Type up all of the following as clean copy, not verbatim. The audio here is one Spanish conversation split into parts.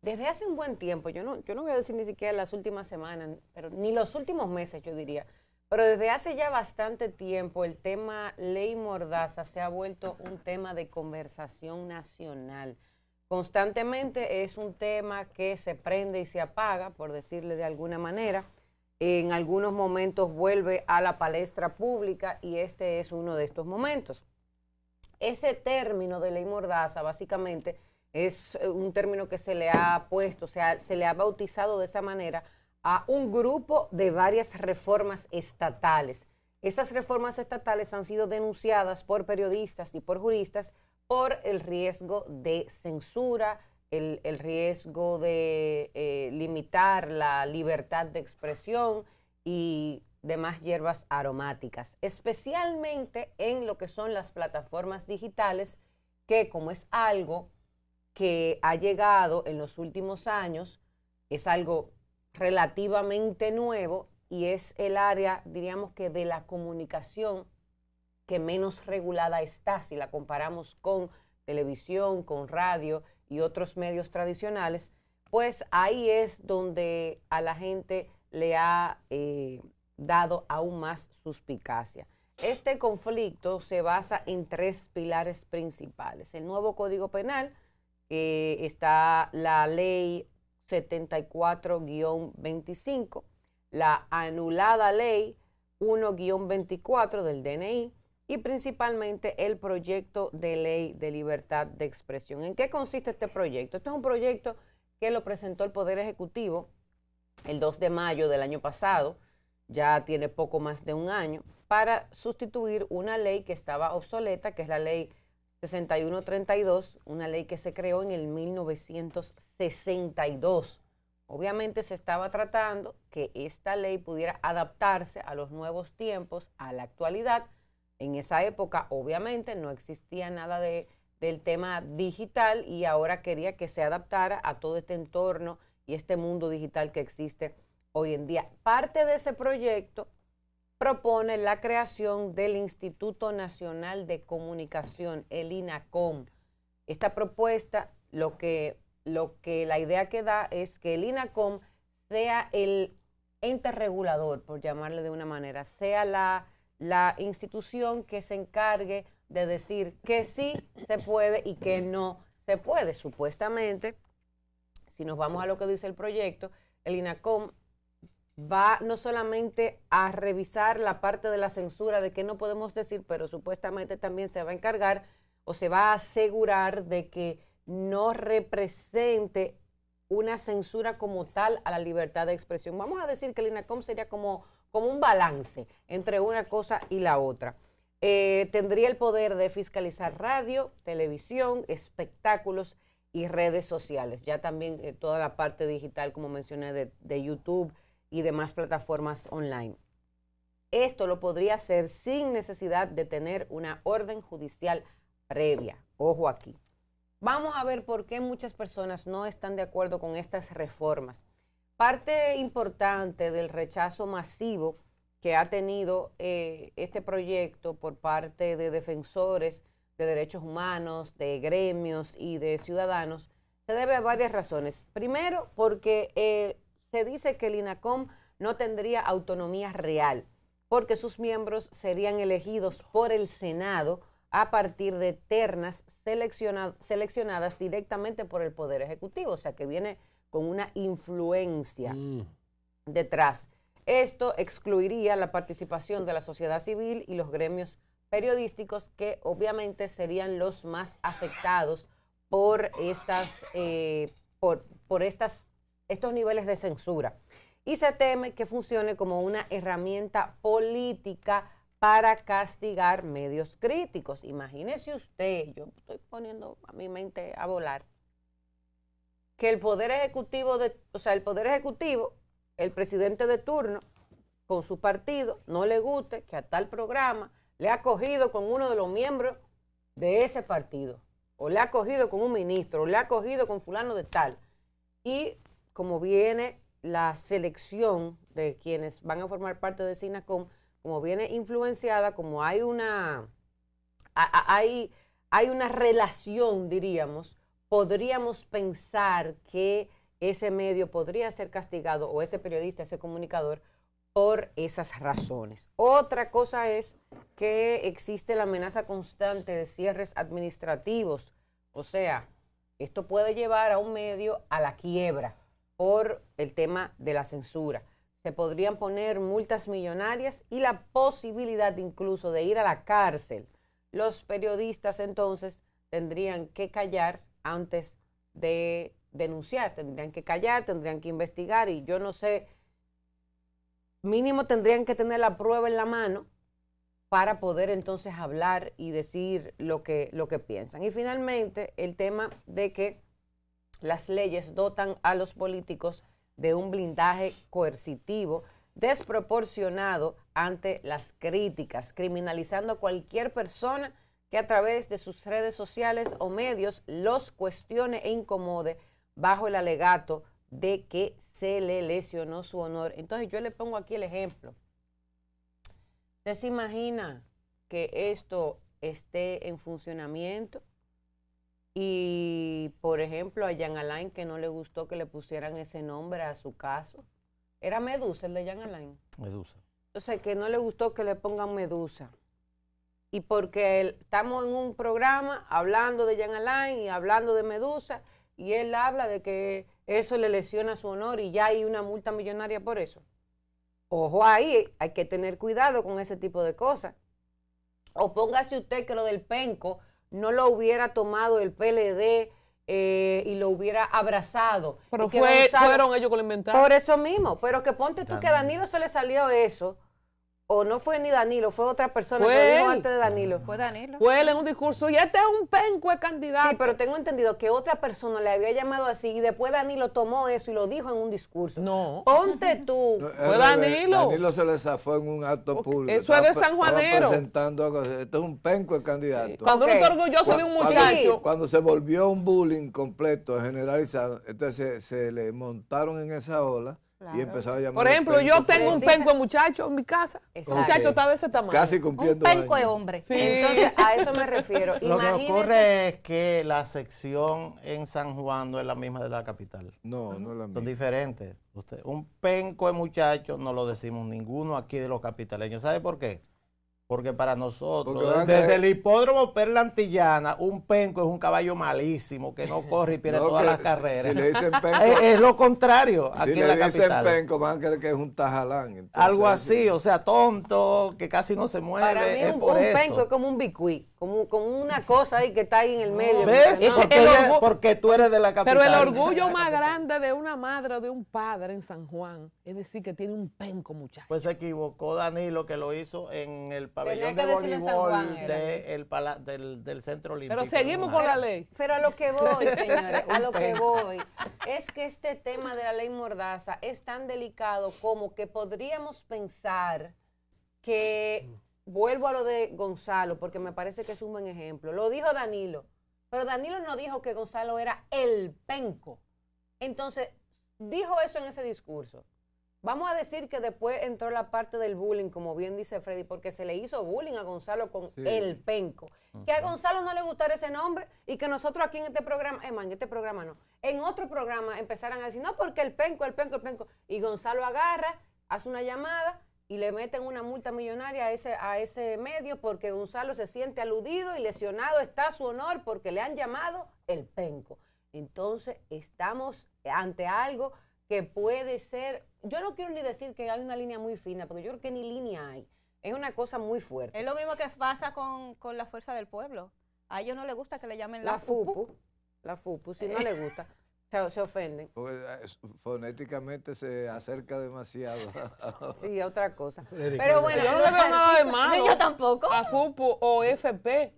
desde hace un buen tiempo, yo no voy a decir ni siquiera las últimas semanas, pero ni los últimos meses, yo diría, pero desde hace ya bastante tiempo el tema ley Mordaza se ha vuelto un tema de conversación nacional. Constantemente es un tema que se prende y se apaga, por decirle de alguna manera. En algunos momentos vuelve a la palestra pública y este es uno de estos momentos. Ese término de ley Mordaza básicamente es un término que se le ha puesto, o sea, se le ha bautizado de esa manera a un grupo de varias reformas estatales. Esas reformas estatales han sido denunciadas por periodistas y por juristas por el riesgo de censura, el riesgo de limitar la libertad de expresión y demás hierbas aromáticas, especialmente en lo que son las plataformas digitales, que como es algo que ha llegado en los últimos años, es algo relativamente nuevo y es el área, diríamos que de la comunicación que menos regulada está si la comparamos con televisión, con radio y otros medios tradicionales, pues ahí es donde a la gente le ha dado aún más suspicacia. Este conflicto se basa en tres pilares principales. El nuevo Código Penal, está la ley 74-25, la anulada ley 1-24 del DNI y principalmente el proyecto de ley de libertad de expresión. ¿En qué consiste este proyecto? Este es un proyecto que lo presentó el Poder Ejecutivo el 2 de mayo del año pasado, ya tiene poco más de un año, para sustituir una ley que estaba obsoleta, que es la ley 6132, una ley que se creó en el 1962. Obviamente se estaba tratando que esta ley pudiera adaptarse a los nuevos tiempos, a la actualidad. En esa época, obviamente, no existía nada del tema digital y ahora quería que se adaptara a todo este entorno y este mundo digital que existe hoy en día. Parte de ese proyecto propone la creación del Instituto Nacional de Comunicación, el INACOM. Esta propuesta, la idea que da es que el INACOM sea el ente regulador, por llamarle de una manera, sea la institución que se encargue de decir que sí se puede y que no se puede. Supuestamente, si nos vamos a lo que dice el proyecto, el INACOM va no solamente a revisar la parte de la censura de qué no podemos decir, pero supuestamente también se va a encargar o se va a asegurar de que no represente una censura como tal a la libertad de expresión. Vamos a decir que el INACOM sería como un balance entre una cosa y la otra. Tendría el poder de fiscalizar radio, televisión, espectáculos y redes sociales. Ya también toda la parte digital, como mencioné, de YouTube y demás plataformas online. Esto lo podría hacer sin necesidad de tener una orden judicial previa. Ojo aquí. Vamos a ver por qué muchas personas no están de acuerdo con estas reformas. Parte importante del rechazo masivo que ha tenido este proyecto por parte de defensores de derechos humanos, de gremios y de ciudadanos se debe a varias razones. Primero, porque se dice que el INACOM no tendría autonomía real, porque sus miembros serían elegidos por el Senado a partir de ternas seleccionadas directamente por el Poder Ejecutivo, o sea que viene con una influencia detrás. Esto excluiría la participación de la sociedad civil y los gremios periodísticos, que obviamente serían los más afectados por estos niveles de censura. Y se teme que funcione como una herramienta política para castigar medios críticos. Imagínese usted, yo estoy poniendo a mi mente a volar, que el Poder Ejecutivo, el presidente de turno, con su partido, no le guste que a tal programa le ha cogido con uno de los miembros de ese partido, o le ha cogido con un ministro, o le ha cogido con fulano de tal. Y como viene la selección de quienes van a formar parte de SINACOM, como viene influenciada, como hay una relación, diríamos, podríamos pensar que ese medio podría ser castigado, o ese periodista, ese comunicador, por esas razones. Otra cosa es que existe la amenaza constante de cierres administrativos. O sea, esto puede llevar a un medio a la quiebra por el tema de la censura. Se podrían poner multas millonarias y la posibilidad incluso de ir a la cárcel. Los periodistas entonces tendrían que callar antes de denunciar, tendrían que callar, tendrían que investigar, y yo no sé, mínimo tendrían que tener la prueba en la mano para poder entonces hablar y decir lo que piensan. Y finalmente, el tema de que las leyes dotan a los políticos de un blindaje coercitivo desproporcionado ante las críticas, criminalizando a cualquier persona que a través de sus redes sociales o medios los cuestione e incomode bajo el alegato de que se le lesionó su honor. Entonces yo le pongo aquí el ejemplo. ¿Usted se imagina que esto esté en funcionamiento y, por ejemplo, a Jean Alain, que no le gustó que le pusieran ese nombre a su caso? Era Medusa, el de Jean Alain. Medusa. Entonces, que no le gustó que le pongan Medusa. Y porque estamos en un programa hablando de Jean Alain y hablando de Medusa, y él habla de que eso le lesiona su honor y ya hay una multa millonaria por eso. Ojo ahí, hay que tener cuidado con ese tipo de cosas. O póngase usted que lo del penco no lo hubiera tomado el PLD y lo hubiera abrazado. Pero fueron ellos que lo inventaron. Por eso mismo, pero que ponte tú que a Danilo se le salió eso, o no fue ni Danilo, fue otra persona que dijo antes de Danilo. Fue Danilo. Fue él en un discurso, y este es un penco de candidato. Sí, pero tengo entendido que otra persona le había llamado así y después Danilo tomó eso y lo dijo en un discurso. No. Ponte tú. No, Fue Danilo. Danilo se le zafó en un acto público. Eso es de sanjuanero. Estaba presentando algo. Esto es un penco de candidato. Sí. Cuando uno está orgulloso de un muchacho. Cuando se volvió un bullying completo, generalizado, entonces se le montaron en esa ola. Claro. Y empezó a llamar. Por ejemplo, yo tengo un penco de muchacho en mi casa. Exacto. Un muchacho está de ese tamaño. Casi cumpliendo un penco años. de hombre. Sí. Entonces, a eso me refiero. Lo que ocurre es que la sección en San Juan no es la misma de la capital. No, no es la Son misma. diferentes. Un penco de muchacho no lo decimos ninguno aquí de los capitaleños. ¿Sabe por qué? Porque para nosotros, desde el hipódromo Perla Antillana, un penco es un caballo malísimo que no corre y pierde todas las carreras. Si le dicen penco, es lo contrario aquí si en la le dicen capital. penco, van a creer que es un tajalán. Entonces, algo así, o sea, tonto, que casi no se mueve. Para mí es un por eso. penco es como un bicuí, como una cosa ahí que está ahí en el medio. ¿Ves? No. Porque tú eres de la capital. Pero el orgullo más grande de una madre o de un padre en San Juan es decir que tiene un penco, muchacho. Pues se equivocó Danilo, que lo hizo en el pabellón de decirle San voleibol Juan, del Centro Olímpico. Pero seguimos con la ley. Pero a lo que voy, señores, a lo que voy, es que este tema de la ley Mordaza es tan delicado como que podríamos pensar que, vuelvo a lo de Gonzalo, porque me parece que es un buen ejemplo, lo dijo Danilo, pero Danilo no dijo que Gonzalo era el penco. Entonces, dijo eso en ese discurso. Vamos a decir que después entró la parte del bullying, como bien dice Freddy, porque se le hizo bullying a Gonzalo con el penco. Que a Gonzalo no le gustara ese nombre y que nosotros aquí en este programa, en este programa no, en otro programa empezaran a decir, no, porque el penco. Y Gonzalo agarra, hace una llamada y le meten una multa millonaria a ese medio porque Gonzalo se siente aludido y lesionado está su honor porque le han llamado el penco. Entonces, estamos ante algo que puede ser, yo no quiero ni decir que hay una línea muy fina, porque yo creo que ni línea hay. Es una cosa muy fuerte. Es lo mismo que pasa con la fuerza del pueblo. A ellos no les gusta que le llamen la FUPU. La FUPU, si no les gusta, se ofenden. Porque fonéticamente se acerca demasiado. Sí, otra cosa. Pero bueno, yo no le veo nada de malo. Ni yo tampoco. A FUPU o FP.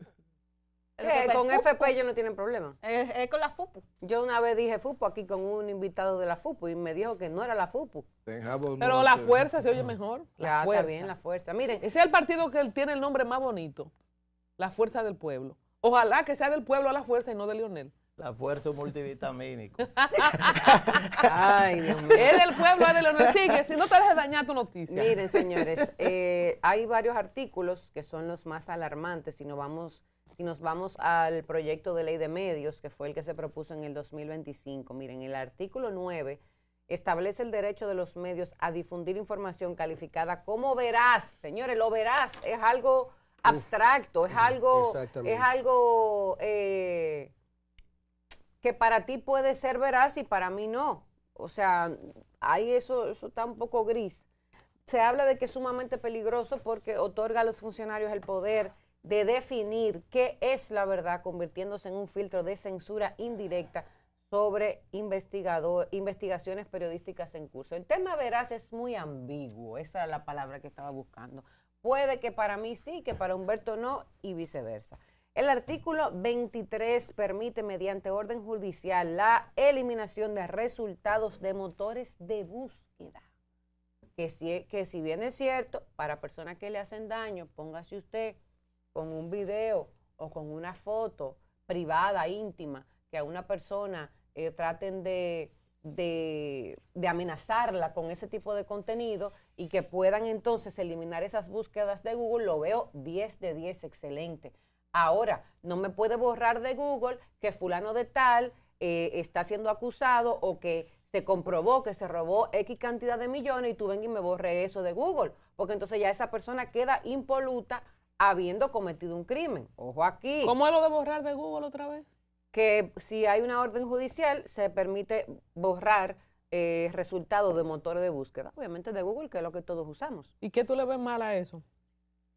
Con FP ellos no tienen problema. Es con la FUPU. Yo una vez dije FUPU aquí con un invitado de la FUPU y me dijo que no era la FUPU. Pero la fuerza se oye mejor. Ya, está bien, la fuerza. Miren, ese es el partido que tiene el nombre más bonito. La fuerza del pueblo. Ojalá que sea del pueblo a la fuerza y no de Leonel. La fuerza multivitamínico. Ay, Dios mío. Es del pueblo, es de Leonel. Sigue, si no te dejes dañar tu noticia. Miren, señores, hay varios artículos que son los más alarmantes si nos vamos si nos vamos al proyecto de ley de medios, que fue el que se propuso en el 2025, miren, el artículo 9 establece el derecho de los medios a difundir información calificada como veraz. Señores, lo veraz es algo abstracto, es algo que para ti puede ser veraz y para mí no. O sea, ahí eso está un poco gris. Se habla de que es sumamente peligroso porque otorga a los funcionarios el poder de definir qué es la verdad, convirtiéndose en un filtro de censura indirecta sobre investigaciones periodísticas en curso. El tema veraz es muy ambiguo, esa era la palabra que estaba buscando. Puede que para mí sí, que para Humberto no, y viceversa. El artículo 23 permite, mediante orden judicial, la eliminación de resultados de motores de búsqueda. Que si bien es cierto, para personas que le hacen daño, póngase usted con un video o con una foto privada, íntima, que a una persona traten de amenazarla con ese tipo de contenido y que puedan entonces eliminar esas búsquedas de Google, lo veo 10 de 10, excelente. Ahora, no me puede borrar de Google que fulano de tal está siendo acusado o que se comprobó que se robó X cantidad de millones y tú ven y me borré eso de Google, porque entonces ya esa persona queda impoluta habiendo cometido un crimen. Ojo aquí. ¿Cómo es lo de borrar de Google otra vez? Que si hay una orden judicial, se permite borrar resultados de motores de búsqueda, obviamente de Google, que es lo que todos usamos. ¿Y qué tú le ves mal a eso?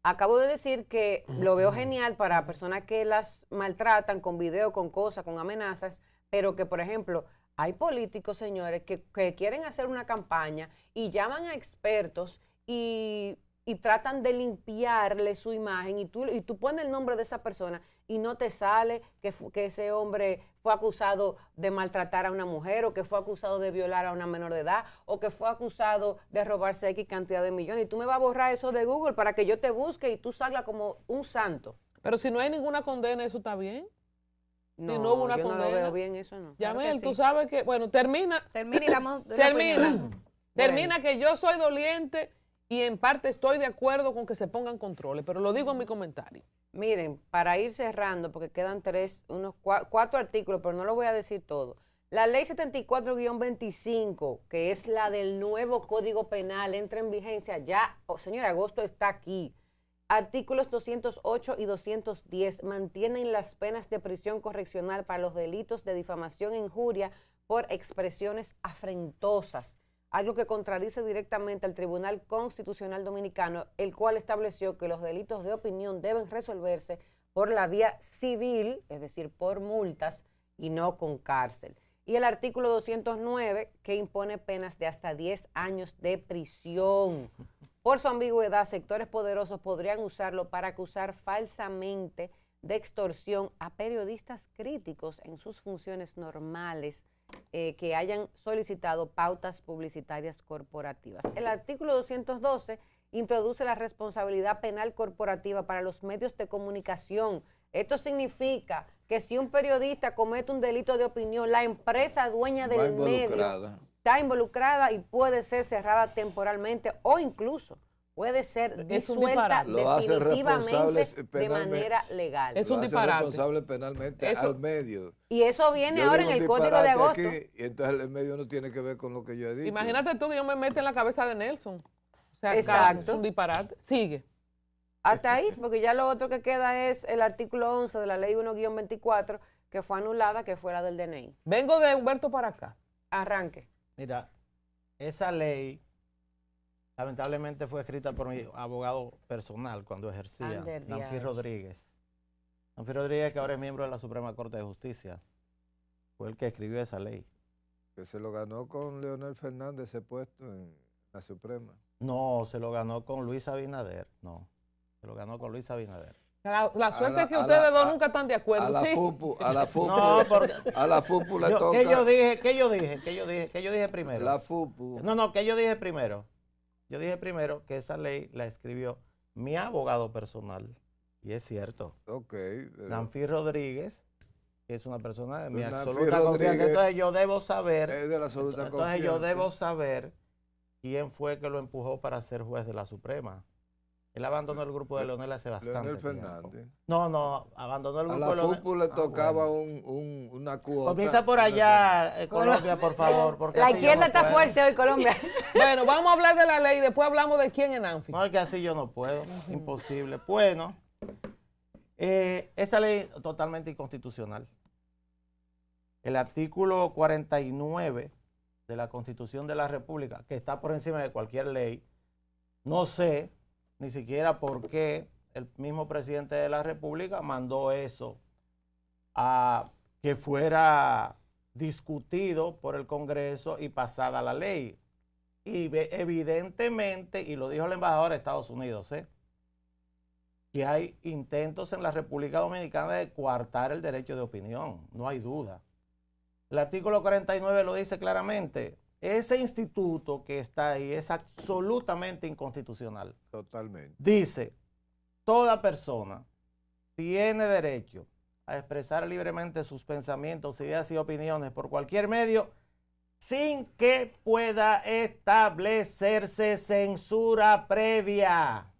Acabo de decir que lo veo genial para personas que las maltratan con video, con cosas, con amenazas, pero que, por ejemplo, hay políticos, señores, que quieren hacer una campaña y llaman a expertos y tratan de limpiarle su imagen y tú pones el nombre de esa persona y no te sale que ese hombre fue acusado de maltratar a una mujer o que fue acusado de violar a una menor de edad o que fue acusado de robarse X cantidad de millones y tú me vas a borrar eso de Google para que yo te busque y tú salgas como un santo. Pero si no hay ninguna condena, ¿eso está bien? No, si no hubo una yo condena, no lo veo bien, eso no. Yamel, Claro que tú sí. sabes que, bueno, termina Termina y damos una opinión. Termina que yo soy doliente y en parte estoy de acuerdo con que se pongan controles, pero lo digo en mi comentario. Miren, para ir cerrando, porque quedan cuatro artículos, pero no lo voy a decir todo. La ley 74-25, que es la del nuevo Código Penal, entra en vigencia ya, señor, agosto está aquí. Artículos 208 y 210 mantienen las penas de prisión correccional para los delitos de difamación e injuria por expresiones afrentosas, algo que contradice directamente al Tribunal Constitucional Dominicano, el cual estableció que los delitos de opinión deben resolverse por la vía civil, es decir, por multas y no con cárcel. Y el artículo 209, que impone penas de hasta 10 años de prisión. Por su ambigüedad, sectores poderosos podrían usarlo para acusar falsamente de extorsión a periodistas críticos en sus funciones normales que hayan solicitado pautas publicitarias corporativas. El artículo 212 introduce la responsabilidad penal corporativa para los medios de comunicación. Esto significa que si un periodista comete un delito de opinión, la empresa dueña del medio está involucrada y puede ser cerrada temporalmente o incluso puede ser disuelta definitivamente de manera legal. Es un disparate. Responsable penalmente al medio. Y eso viene ahora en el Código de Agosto. Aquí, y entonces el medio no tiene que ver con lo que yo he dicho. Imagínate tú que yo me meto en la cabeza de Nelson. O sea, exacto. Es un disparate. Sigue. Hasta ahí, porque ya lo otro que queda es el artículo 11 de la ley 1-24, que fue anulada, que fue la del DNI. Vengo de Humberto para acá. Arranque. Mira, esa ley lamentablemente fue escrita por mi abogado personal cuando ejercía, Nanfi Rodríguez. Nanfi Rodríguez, que ahora es miembro de la Suprema Corte de Justicia, fue el que escribió esa ley. Que se lo ganó con Leonel Fernández ese puesto en la Suprema. No, se lo ganó con Luis Abinader, no. Se lo ganó con Luis Abinader. La suerte es que ustedes dos nunca están de acuerdo, a la ¿sí? FUPU, a la FUPU, no, porque, a la FUPU le toca. ¿Qué yo dije primero? La FUPU. No, ¿qué yo dije primero? Yo dije primero que esa ley la escribió mi abogado personal, y es cierto. Ok. Nanfi Rodríguez, que es una persona de mi absoluta confianza. Entonces yo debo saber. Es de la absoluta confianza. Entonces yo debo saber quién fue que lo empujó para ser juez de la Suprema. Él abandonó el grupo de Leonel hace bastante Leonel tiempo. Fernández. No, abandonó el A grupo de la Leonel. FUPU le tocaba bueno. una cuota. Comienza por allá, Colombia, por favor. Porque La así yo izquierda no está puedo. fuerte hoy, Colombia. Bueno, vamos a hablar de la ley y después hablamos de quién en ANFI. No, es que así yo no puedo, imposible. Bueno, esa ley es totalmente inconstitucional. El artículo 49 de la Constitución de la República, que está por encima de cualquier ley, no sé ni siquiera por qué el mismo presidente de la República mandó eso a que fuera discutido por el Congreso y pasada la ley. Y evidentemente, y lo dijo el embajador de Estados Unidos, que hay intentos en la República Dominicana de coartar el derecho de opinión, no hay duda. El artículo 49 lo dice claramente, ese instituto que está ahí es absolutamente inconstitucional. Totalmente. Dice, toda persona tiene derecho a expresar libremente sus pensamientos, ideas y opiniones por cualquier medio, sin que pueda establecerse censura previa.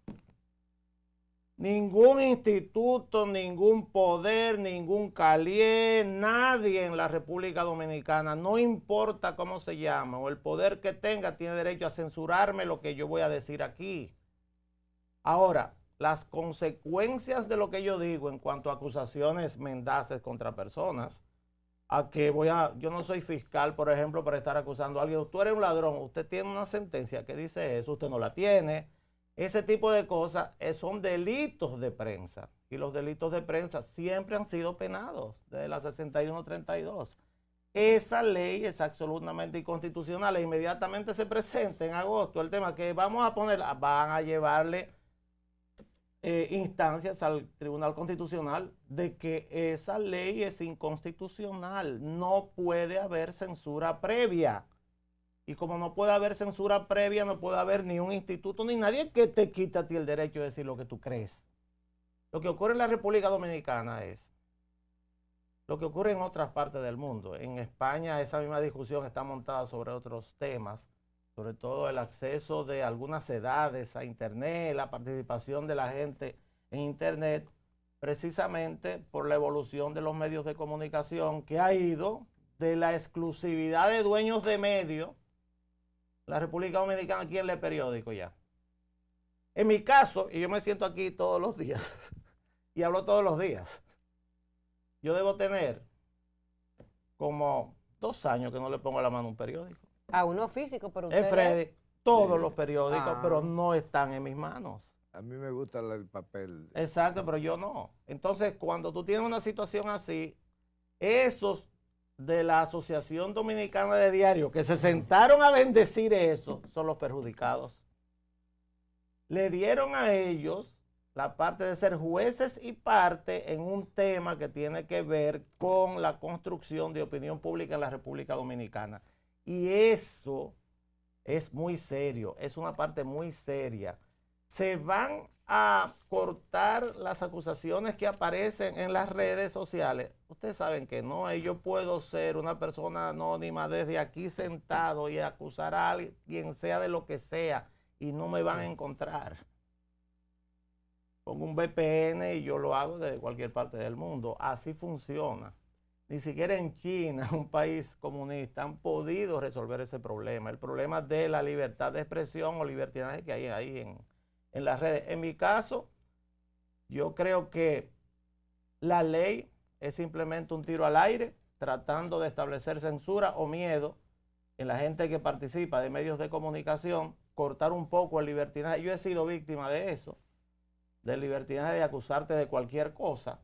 Ningún instituto, ningún poder, ningún calié, nadie en la República Dominicana, no importa cómo se llama o el poder que tenga, tiene derecho a censurarme lo que yo voy a decir aquí. Ahora, las consecuencias de lo que yo digo en cuanto a acusaciones mendaces contra personas, a que yo no soy fiscal, por ejemplo, para estar acusando a alguien, tú eres un ladrón, usted tiene una sentencia que dice eso, usted no la tiene. Ese tipo de cosas son delitos de prensa y los delitos de prensa siempre han sido penados desde la 61-32. Esa ley es absolutamente inconstitucional e inmediatamente se presenta en agosto el tema que vamos a poner, van a llevarle instancias al Tribunal Constitucional de que esa ley es inconstitucional, no puede haber censura previa. Y como no puede haber censura previa, no puede haber ni un instituto ni nadie que te quite a ti el derecho de decir lo que tú crees. Lo que ocurre en la República Dominicana es lo que ocurre en otras partes del mundo. En España esa misma discusión está montada sobre otros temas, sobre todo el acceso de algunas edades a Internet, la participación de la gente en Internet, precisamente por la evolución de los medios de comunicación que ha ido de la exclusividad de dueños de medios. La República Dominicana, ¿quién lee periódico ya? En mi caso, y yo me siento aquí todos los días y hablo todos los días, yo debo tener como 2 años que no le pongo la mano a un periódico. A uno físico, pero usted Freddy, todos los periódicos, Ah. pero no están en mis manos. A mí me gusta el papel. Exacto, pero yo no. Entonces, cuando tú tienes una situación así, esos de la Asociación Dominicana de Diarios que se sentaron a bendecir eso son los perjudicados. Le dieron a ellos la parte de ser jueces y parte en un tema que tiene que ver con la construcción de opinión pública en la República Dominicana. Y eso es muy serio, es una parte muy seria. Se van a cortar las acusaciones que aparecen en las redes sociales. Ustedes saben que no, yo puedo ser una persona anónima desde aquí sentado y acusar a alguien, sea de lo que sea, y no me van a encontrar. Pongo un VPN y yo lo hago desde cualquier parte del mundo. Así funciona. Ni siquiera en China, un país comunista, han podido resolver ese problema. El problema de la libertad de expresión o libertinaje que hay ahí en las redes. En mi caso, yo creo que la ley es simplemente un tiro al aire, tratando de establecer censura o miedo en la gente que participa de medios de comunicación, cortar un poco el libertinaje. Yo he sido víctima de eso, del libertinaje de acusarte de cualquier cosa,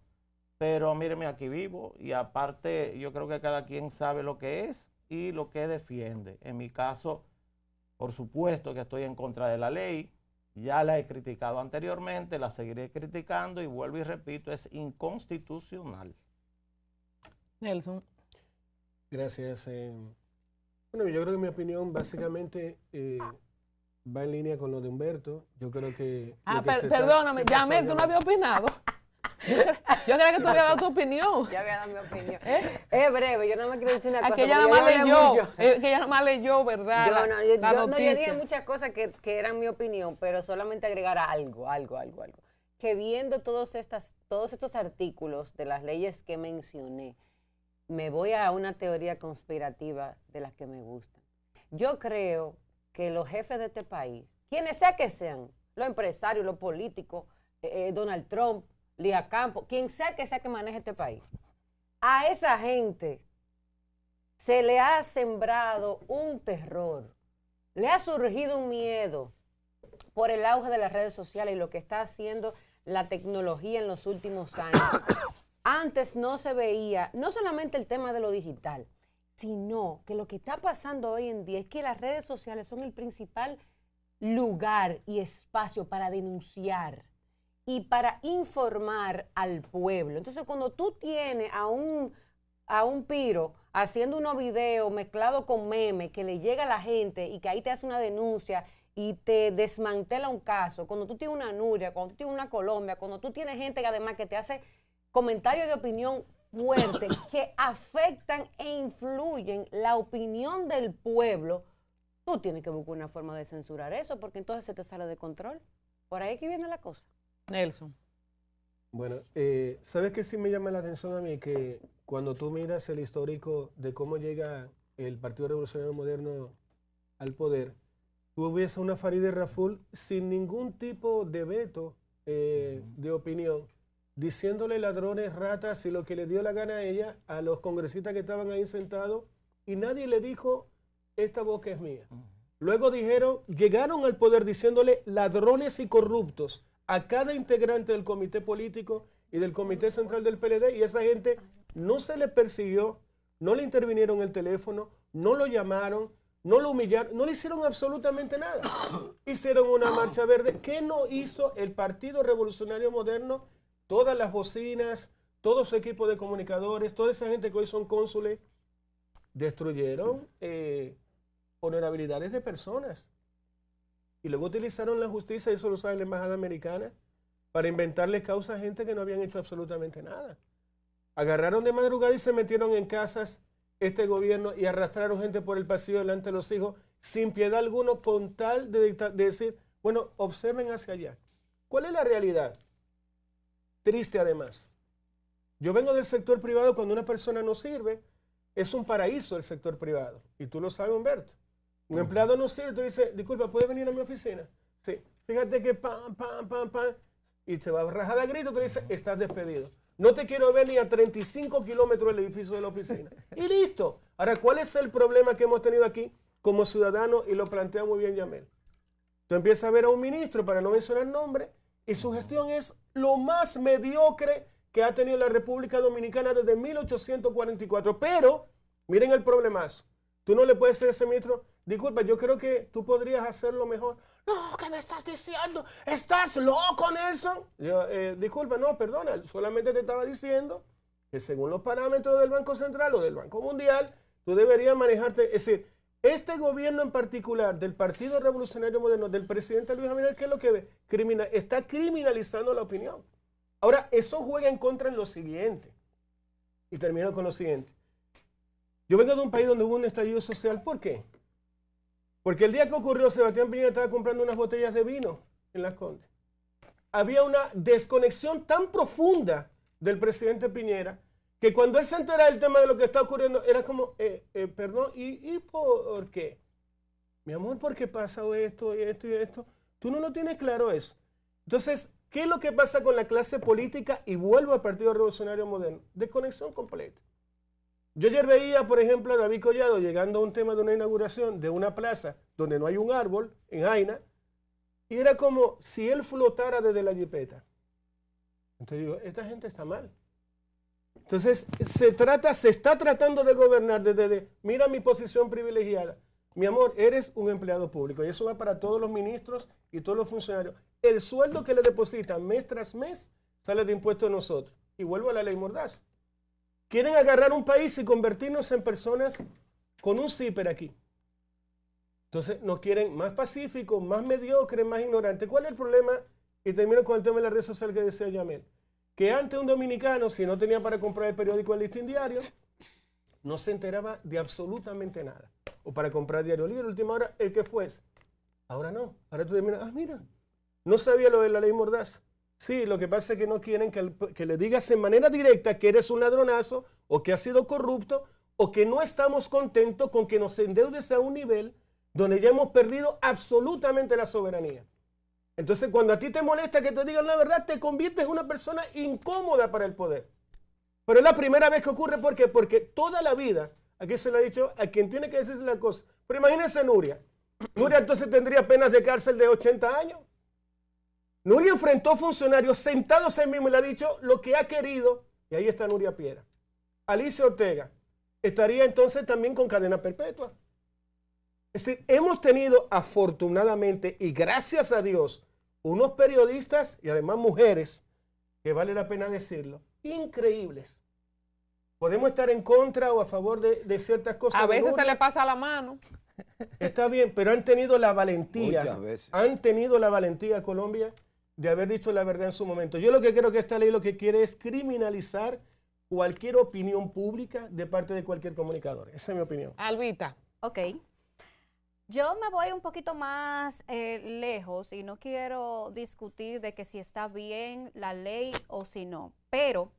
pero míreme, aquí vivo y aparte yo creo que cada quien sabe lo que es y lo que defiende. En mi caso, por supuesto que estoy en contra de la ley. Ya la he criticado anteriormente, la seguiré criticando y vuelvo y repito, es inconstitucional. Nelson. Gracias. Bueno, yo creo que mi opinión básicamente va en línea con lo de Humberto. Yo creo que... Perdóname, Yamet, ¿tú no habías opinado? Yo creía que tú habías dado tu opinión. Ya había dado mi opinión. Es breve, yo no me quiero decir una cosa. Que ella porque nada más yo leyó, mucho. que ella nada más leyó, ¿verdad? Yo dije muchas cosas que eran mi opinión, pero solamente agregar algo. Que viendo todos estos artículos de las leyes que mencioné, me voy a una teoría conspirativa de las que me gustan. Yo creo que los jefes de este país, quienes sea que sean, los empresarios, los políticos, Donald Trump, Lía Campos, quien sea que maneje este país, a esa gente se le ha sembrado un terror, le ha surgido un miedo por el auge de las redes sociales y lo que está haciendo la tecnología en los últimos años. Antes no se veía, no solamente el tema de lo digital, sino que lo que está pasando hoy en día es que las redes sociales son el principal lugar y espacio para denunciar y para informar al pueblo. Entonces, cuando tú tienes a un piro haciendo unos videos mezclados con memes que le llega a la gente y que ahí te hace una denuncia y te desmantela un caso, cuando tú tienes una Nuria, cuando tú tienes una Colombia, cuando tú tienes gente que además que te hace comentarios de opinión fuertes que afectan e influyen la opinión del pueblo, tú tienes que buscar una forma de censurar eso, porque entonces se te sale de control. Por ahí que viene la cosa. Nelson. Bueno, ¿sabes qué sí me llama la atención a mí? Que cuando tú miras el histórico de cómo llega el Partido Revolucionario Moderno al poder, tú ves a una Farideh Raful sin ningún tipo de veto de opinión, diciéndole ladrones, ratas y lo que le dio la gana a ella, a los congresistas que estaban ahí sentados, y nadie le dijo, esta boca es mía. Luego llegaron al poder diciéndole ladrones y corruptos a cada integrante del comité político y del comité central del PLD, y esa gente no se le persiguió, no le intervinieron el teléfono, no lo llamaron, no lo humillaron, no le hicieron absolutamente nada. Hicieron una marcha verde. ¿Qué no hizo el Partido Revolucionario Moderno? Todas las bocinas, todo su equipo de comunicadores, toda esa gente que hoy son cónsules, destruyeron honorabilidades de personas. Y luego utilizaron la justicia, eso lo sabe la embajada americana, para inventarle causas a gente que no habían hecho absolutamente nada. Agarraron de madrugada y se metieron en casas este gobierno y arrastraron gente por el pasillo delante de los hijos sin piedad alguna, con tal de decir, bueno, observen hacia allá. ¿Cuál es la realidad? Triste además. Yo vengo del sector privado. Cuando una persona no sirve, es un paraíso el sector privado. Y tú lo sabes, Humberto. Un empleado no sirve, tú dices, disculpa, ¿puedes venir a mi oficina? Sí. Fíjate que pam, y te va a rajar a grito, te dice, estás despedido. No te quiero ver ni a 35 kilómetros del edificio de la oficina. Y listo. Ahora, ¿cuál es el problema que hemos tenido aquí como ciudadanos? Y lo plantea muy bien Yamel. Tú empiezas a ver a un ministro, para no mencionar nombre, y su gestión es lo más mediocre que ha tenido la República Dominicana desde 1844. Pero, miren el problemazo. Tú no le puedes decir a ese ministro, disculpa, yo creo que tú podrías hacerlo mejor. No, ¿qué me estás diciendo? ¿Estás loco, Nelson? Yo, disculpa, no, perdona, solamente te estaba diciendo que según los parámetros del Banco Central o del Banco Mundial, tú deberías manejarte. Es decir, este gobierno en particular del Partido Revolucionario Moderno, del presidente Luis Abinader, ¿qué es lo que ve? Está criminalizando la opinión. Ahora, eso juega en contra en lo siguiente. Y termino con lo siguiente. Yo vengo de un país donde hubo un estallido social. ¿Por qué? Porque el día que ocurrió, Sebastián Piñera estaba comprando unas botellas de vino en Las Condes. Había una desconexión tan profunda del presidente Piñera que cuando él se entera del tema de lo que está ocurriendo, era como, perdón, ¿y por qué? Mi amor, ¿por qué pasa esto y esto y esto? Tú no lo tienes claro eso. Entonces, ¿qué es lo que pasa con la clase política? Y vuelvo al Partido Revolucionario Moderno. Desconexión completa. Yo ayer veía, por ejemplo, a David Collado llegando a un tema de una inauguración de una plaza donde no hay un árbol, en Jaina, y era como si él flotara desde la jipeta. Entonces digo, esta gente está mal. Entonces se está tratando de gobernar desde, mira mi posición privilegiada. Mi amor, eres un empleado público y eso va para todos los ministros y todos los funcionarios. El sueldo que le depositan mes tras mes sale de impuestos de nosotros. Y vuelvo a la ley Mordaza. Quieren agarrar un país y convertirnos en personas con un zipper aquí. Entonces nos quieren más pacíficos, más mediocres, más ignorantes. ¿Cuál es el problema? Y termino con el tema de la red social que decía Yamel. que antes un dominicano, si no tenía para comprar el periódico El Listín Diario, no se enteraba de absolutamente nada. O para comprar Diario Libre, última hora, el que fuese. Ahora no. Ahora tú miras, mira, no sabía lo de la ley Mordaza. Sí, lo que pasa es que no quieren que le digas en manera directa que eres un ladronazo o que has sido corrupto o que no estamos contentos con que nos endeudes a un nivel donde ya hemos perdido absolutamente la soberanía. Entonces, cuando a ti te molesta que te digan la verdad, te conviertes en una persona incómoda para el poder. Pero es la primera vez que ocurre, ¿por qué? Porque toda la vida, aquí se le ha dicho a quien tiene que decirse la cosa. Pero imagínense Nuria. Nuria entonces tendría penas de cárcel de 80 años. Nuria enfrentó funcionarios sentados en mismo y le ha dicho lo que ha querido, y ahí está Nuria Piera. Alicia Ortega estaría entonces también con cadena perpetua. Es decir, hemos tenido afortunadamente y gracias a Dios unos periodistas y además mujeres, que vale la pena decirlo, increíbles. Podemos estar en contra o a favor de ciertas cosas. A veces se le pasa la mano. Está bien, pero han tenido la valentía. Muchas veces. Han tenido la valentía, Colombia, de haber dicho la verdad en su momento. Yo lo que creo que esta ley lo que quiere es criminalizar cualquier opinión pública de parte de cualquier comunicador. Esa es mi opinión. Albita. Ok. Yo me voy un poquito más lejos y no quiero discutir de que si está bien la ley o si no, pero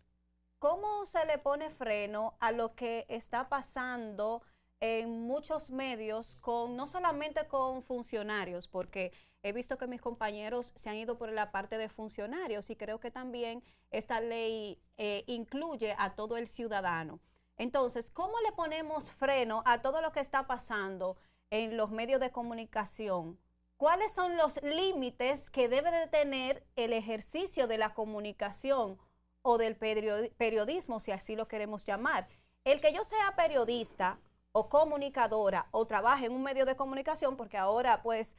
¿cómo se le pone freno a lo que está pasando en muchos medios, no solamente con funcionarios, porque he visto que mis compañeros se han ido por la parte de funcionarios y creo que también esta ley incluye a todo el ciudadano? Entonces, ¿cómo le ponemos freno a todo lo que está pasando en los medios de comunicación? ¿Cuáles son los límites que debe de tener el ejercicio de la comunicación o del periodismo, si así lo queremos llamar? El que yo sea periodista o comunicadora o trabaje en un medio de comunicación, porque ahora pues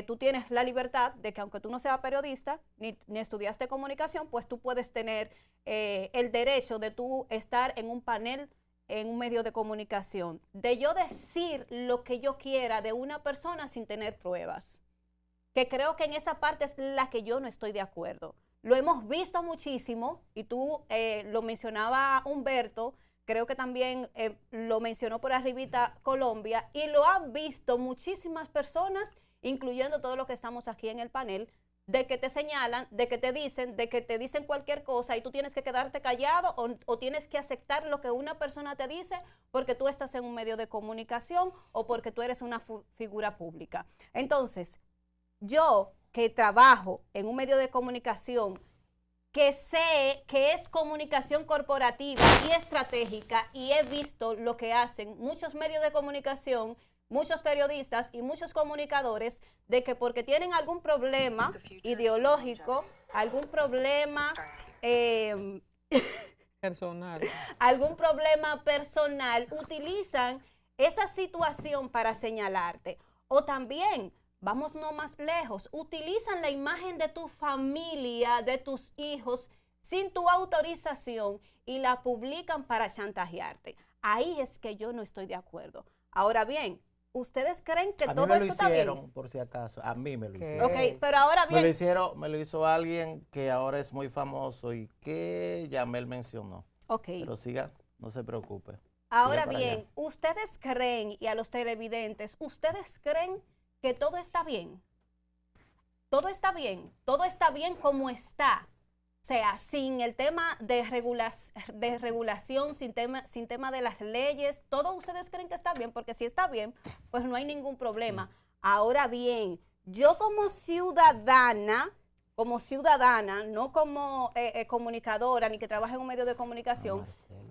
tú tienes la libertad de que aunque tú no seas periodista ni estudiaste comunicación, pues tú puedes tener el derecho de tú estar en un panel en un medio de comunicación, de yo decir lo que yo quiera de una persona sin tener pruebas, que creo que en esa parte es la que yo no estoy de acuerdo. Lo hemos visto muchísimo y tú lo mencionaba Humberto, creo que también lo mencionó por arribita Colombia, y lo han visto muchísimas personas, incluyendo todos los que estamos aquí en el panel, de que te señalan, de que te dicen cualquier cosa y tú tienes que quedarte callado o tienes que aceptar lo que una persona te dice porque tú estás en un medio de comunicación o porque tú eres una figura pública. Entonces, yo que trabajo en un medio de comunicación, que sé que es comunicación corporativa y estratégica y he visto lo que hacen muchos medios de comunicación, muchos periodistas y muchos comunicadores, de que porque tienen algún problema ideológico, algún problema personal, algún problema personal, utilizan esa situación para señalarte. O también, vamos no más lejos, utilizan la imagen de tu familia, de tus hijos, sin tu autorización y la publican para chantajearte. Ahí es que yo no estoy de acuerdo. Ahora bien, ¿ustedes creen que todo esto está bien? A mí me lo hicieron, por si acaso. A mí me lo hicieron. Ok, pero ahora bien. Me lo hizo alguien que ahora es muy famoso y que Yamel mencionó. Ok. Pero siga, no se preocupe. Ahora bien, ¿ustedes creen, y a los televidentes, ¿ustedes creen que todo está bien? Todo está bien. Todo está bien como está. O sea, sin el tema de regulación, sin tema de las leyes, ¿todos ustedes creen que está bien? Porque si está bien, pues no hay ningún problema. Ahora bien, yo como ciudadana, no como comunicadora, ni que trabaje en un medio de comunicación,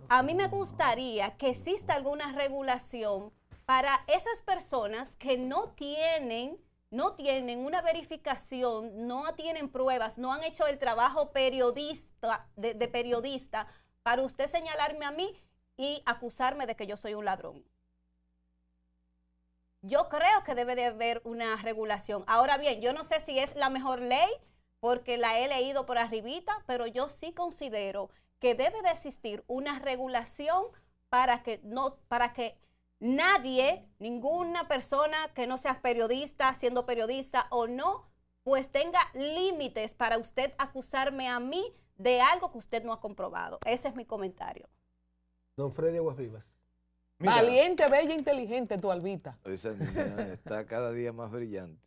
a mí me gustaría que exista alguna regulación para esas personas que no tienen una verificación, no tienen pruebas, no han hecho el trabajo de periodista para usted señalarme a mí y acusarme de que yo soy un ladrón. Yo creo que debe de haber una regulación. Ahora bien, yo no sé si es la mejor ley porque la he leído por arribita, pero yo sí considero que debe de existir una regulación para que nadie, ninguna persona que no sea periodista, siendo periodista o no, pues tenga límites para usted acusarme a mí de algo que usted no ha comprobado. Ese es mi comentario. Don Freddy Aguas Vivas. Mira, Valiente, bella, inteligente, tu Albita. esa niña está cada día más brillante.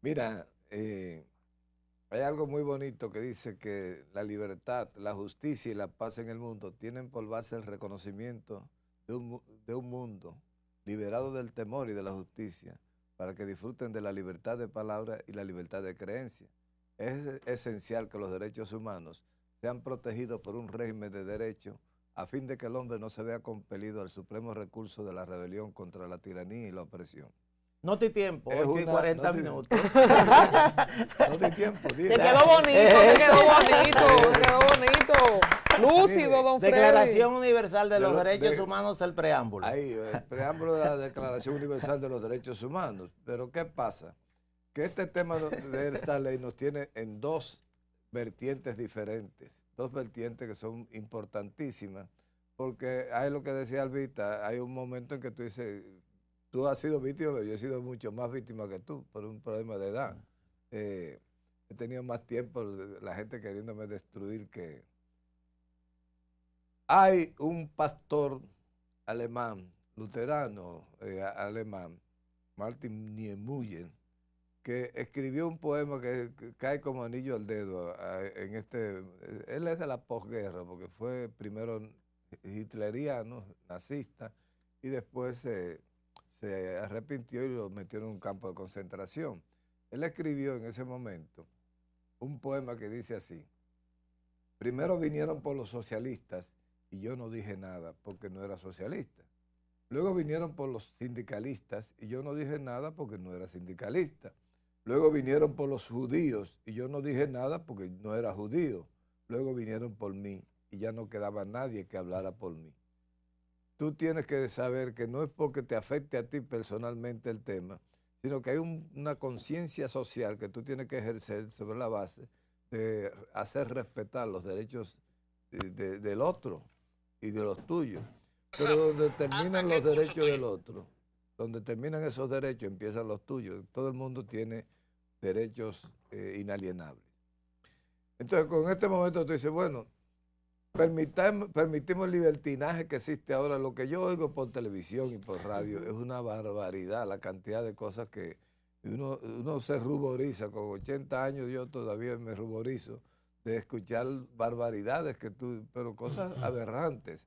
Mira, hay algo muy bonito que dice que la libertad, la justicia y la paz en el mundo tienen por base el reconocimiento de un mundo liberado del temor y de la justicia, para que disfruten de la libertad de palabra y la libertad de creencia. Es esencial que los derechos humanos sean protegidos por un régimen de derecho a fin de que el hombre no se vea compelido al supremo recurso de la rebelión contra la tiranía y la opresión. No te tiempo, Es 8 y una- 40 no te- minutos. No te tiempo, Te dile. quedó bonito, te quedó bonito, te quedó bonito. Lúcido, don Freddy. Declaración Universal de los lo- Derechos de- Humanos, el preámbulo. Ahí, el preámbulo de la Declaración Universal de los Derechos Humanos. Pero ¿qué pasa? Que este tema de esta ley nos tiene en dos vertientes diferentes, dos vertientes que son importantísimas, porque hay lo que decía Albita, hay un momento en que tú dices, tú has sido víctima, pero yo he sido mucho más víctima que tú por un problema de edad. He tenido más tiempo, la gente queriéndome destruir que... Hay un pastor alemán, luterano alemán, Martin Niemöller, que escribió un poema que cae como anillo al dedo en él es de la posguerra, porque fue primero hitleriano, nazista, y después se arrepintió y lo metieron en un campo de concentración. Él escribió en ese momento un poema que dice así: primero vinieron por los socialistas y yo no dije nada porque no era socialista. Luego vinieron por los sindicalistas y yo no dije nada porque no era sindicalista. Luego vinieron por los judíos y yo no dije nada porque no era judío. Luego vinieron por mí y ya no quedaba nadie que hablara por mí. Tú tienes que saber que no es porque te afecte a ti personalmente el tema, sino que hay una conciencia social que tú tienes que ejercer sobre la base de hacer respetar los derechos del otro y de los tuyos. Pero donde terminan los derechos del otro, donde terminan esos derechos, empiezan los tuyos. Todo el mundo tiene derechos inalienables. Entonces, con este momento tú dices, bueno, permitimos el libertinaje que existe ahora. Lo que yo oigo por televisión y por radio es una barbaridad, la cantidad de cosas que uno se ruboriza. Con 80 años yo todavía me ruborizo de escuchar barbaridades, pero cosas aberrantes.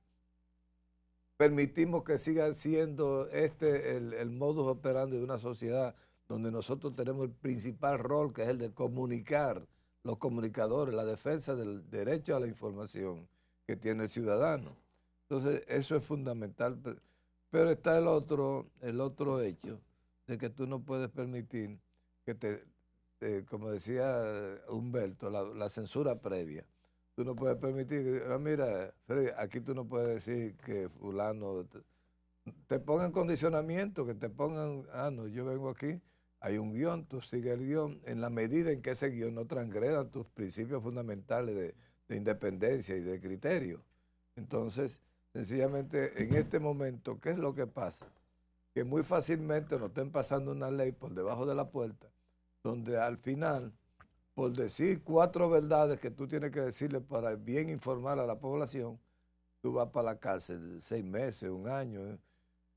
Permitimos que siga siendo el modus operandi de una sociedad donde nosotros tenemos el principal rol, que es el de comunicar, los comunicadores, la defensa del derecho a la información que tiene el ciudadano. Entonces, eso es fundamental. Pero está el otro hecho de que tú no puedes permitir que como decía Humberto, la censura previa. Tú no puedes permitir, mira, Freddy, aquí tú no puedes decir que fulano te pongan condicionamiento, que te pongan, no, yo vengo aquí, hay un guión, tú sigues el guión, en la medida en que ese guión no transgreda tus principios fundamentales de independencia y de criterio. Entonces, sencillamente, en este momento, ¿qué es lo que pasa? Que muy fácilmente nos estén pasando una ley por debajo de la puerta, donde al final, por decir 4 verdades que tú tienes que decirle para bien informar a la población, tú vas para la cárcel 6 meses, 1 año.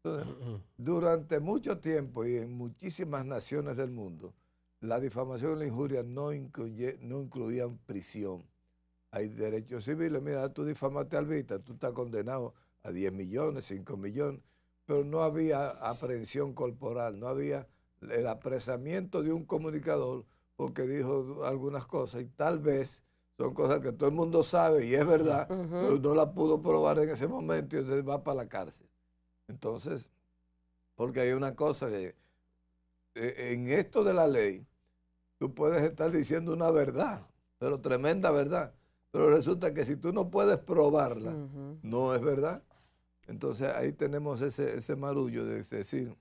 Entonces, durante mucho tiempo y en muchísimas naciones del mundo, la difamación y la injuria no incluían prisión. Hay derechos civiles. Mira, tú difamaste a Albita, tú estás condenado a 10 millones, 5 millones, pero no había aprehensión corporal, no había el apresamiento de un comunicador porque dijo algunas cosas y tal vez son cosas que todo el mundo sabe y es verdad, pero no la pudo probar en ese momento y entonces va para la cárcel. Entonces, porque hay una cosa que en esto de la ley, tú puedes estar diciendo una verdad, pero tremenda verdad, pero resulta que si tú no puedes probarla, no es verdad. Entonces ahí tenemos ese marullo de decir,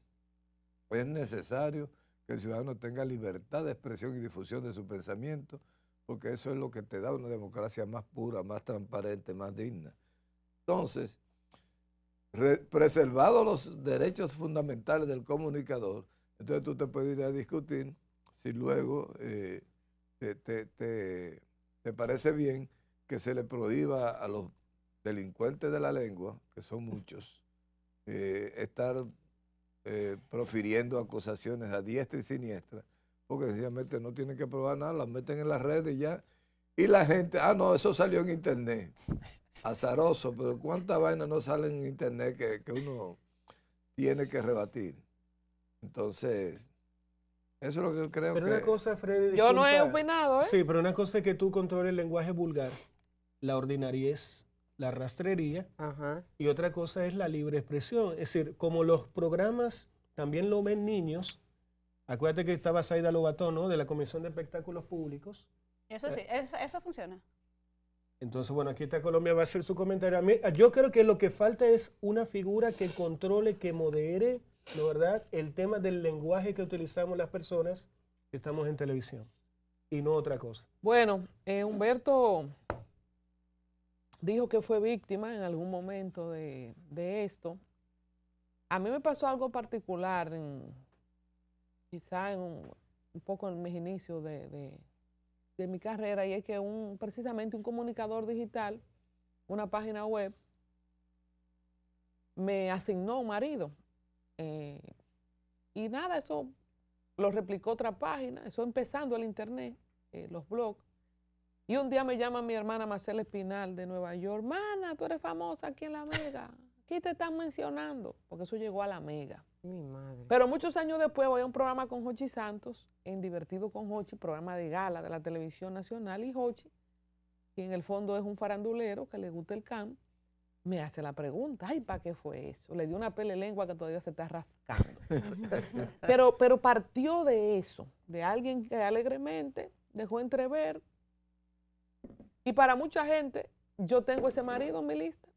es necesario que el ciudadano tenga libertad de expresión y difusión de su pensamiento, porque eso es lo que te da una democracia más pura, más transparente, más digna. Entonces, preservados los derechos fundamentales del comunicador, entonces tú te puedes ir a discutir si luego te ¿te parece bien que se le prohíba a los delincuentes de la lengua, que son muchos, estar profiriendo acusaciones a diestra y siniestra? Porque sencillamente no tienen que probar nada, las meten en las redes y ya. Y la gente, no, eso salió en internet. Azaroso, pero ¿cuántas vainas no salen en internet que uno tiene que rebatir? Entonces, eso es lo que creo Pero que... una cosa, Freddy, Yo no he disculpa. opinado, ¿eh? Sí, pero una cosa es que tú controles el lenguaje vulgar, la ordinariez, la rastrería, Ajá. y otra cosa es la libre expresión. Es decir, como los programas también lo ven niños, acuérdate que estaba Zaida Lobatón, ¿no?, de la Comisión de Espectáculos Públicos. Eso sí, eso funciona. Entonces, bueno, aquí está Colombia, va a hacer su comentario. Yo creo que lo que falta es una figura que controle, que modere, ¿no, verdad?, el tema del lenguaje que utilizamos las personas que estamos en televisión, y no otra cosa. Bueno, Humberto dijo que fue víctima en algún momento de esto. A mí me pasó algo particular, quizá en un poco en mis inicios de mi carrera, y es que precisamente un comunicador digital, una página web, me asignó un marido. Y nada, eso lo replicó otra página, eso empezando el internet, los blogs. Y un día me llama mi hermana Marcela Espinal de Nueva York: hermana, tú eres famosa aquí en La Mega, aquí te están mencionando, porque eso llegó a La Mega. Mi madre. Pero muchos años después voy a un programa con Jochi Santos, en Divertido con Jochi, programa de gala de la televisión nacional, y Jochi, que en el fondo es un farandulero que le gusta el camp, me hace la pregunta: ay, ¿para qué fue eso? Le dio una pelelengua que todavía se está rascando. pero partió de eso, de alguien que alegremente dejó entrever, y para mucha gente, yo tengo ese marido en mi lista.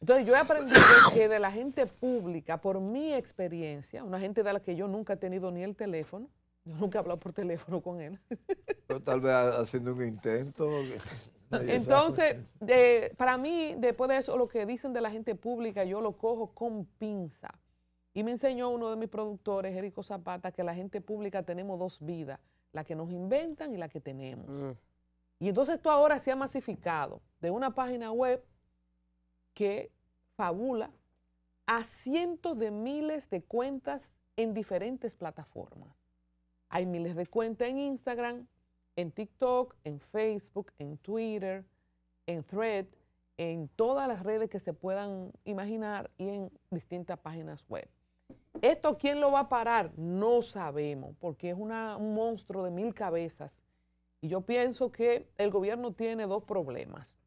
Entonces yo he aprendido que de la gente pública, por mi experiencia, una gente de la que yo nunca he tenido ni el teléfono, yo nunca he hablado por teléfono con él. Pero tal vez haciendo un intento. Entonces, para mí, después de eso, lo que dicen de la gente pública, yo lo cojo con pinza. Y me enseñó uno de mis productores, Érico Zapata, que la gente pública tenemos dos vidas, la que nos inventan y la que tenemos. Y entonces esto ahora se ha masificado de una página web que fabula a cientos de miles de cuentas en diferentes plataformas. Hay miles de cuentas en Instagram, en TikTok, en Facebook, en Twitter, en Thread, en todas las redes que se puedan imaginar y en distintas páginas web. ¿Esto quién lo va a parar? No sabemos, porque es un monstruo de 1000 cabezas. Y yo pienso que el gobierno tiene dos problemas.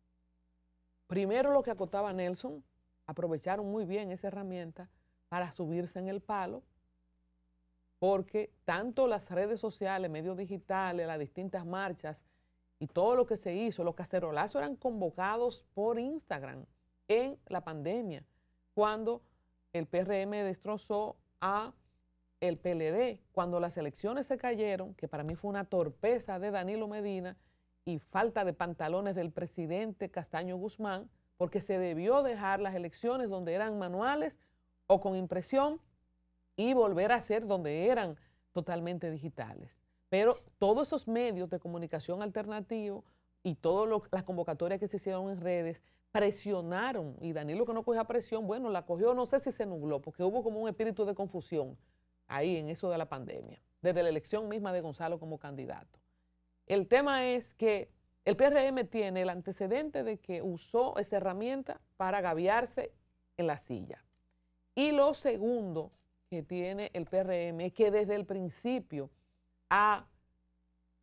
Primero, lo que acotaba Nelson, aprovecharon muy bien esa herramienta para subirse en el palo, porque tanto las redes sociales, medios digitales, las distintas marchas y todo lo que se hizo, los cacerolazos eran convocados por Instagram en la pandemia, cuando el PRM destrozó a el PLD, cuando las elecciones se cayeron, que para mí fue una torpeza de Danilo Medina y falta de pantalones del presidente Castaño Guzmán, porque se debió dejar las elecciones donde eran manuales o con impresión y volver a ser donde eran totalmente digitales. Pero todos esos medios de comunicación alternativo y todas las convocatorias que se hicieron en redes presionaron, y Danilo, que no cogía presión, bueno, la cogió, no sé si se nubló, porque hubo como un espíritu de confusión ahí en eso de la pandemia, desde la elección misma de Gonzalo como candidato. El tema es que el PRM tiene el antecedente de que usó esa herramienta para gaviarse en la silla. Y lo segundo que tiene el PRM es que desde el principio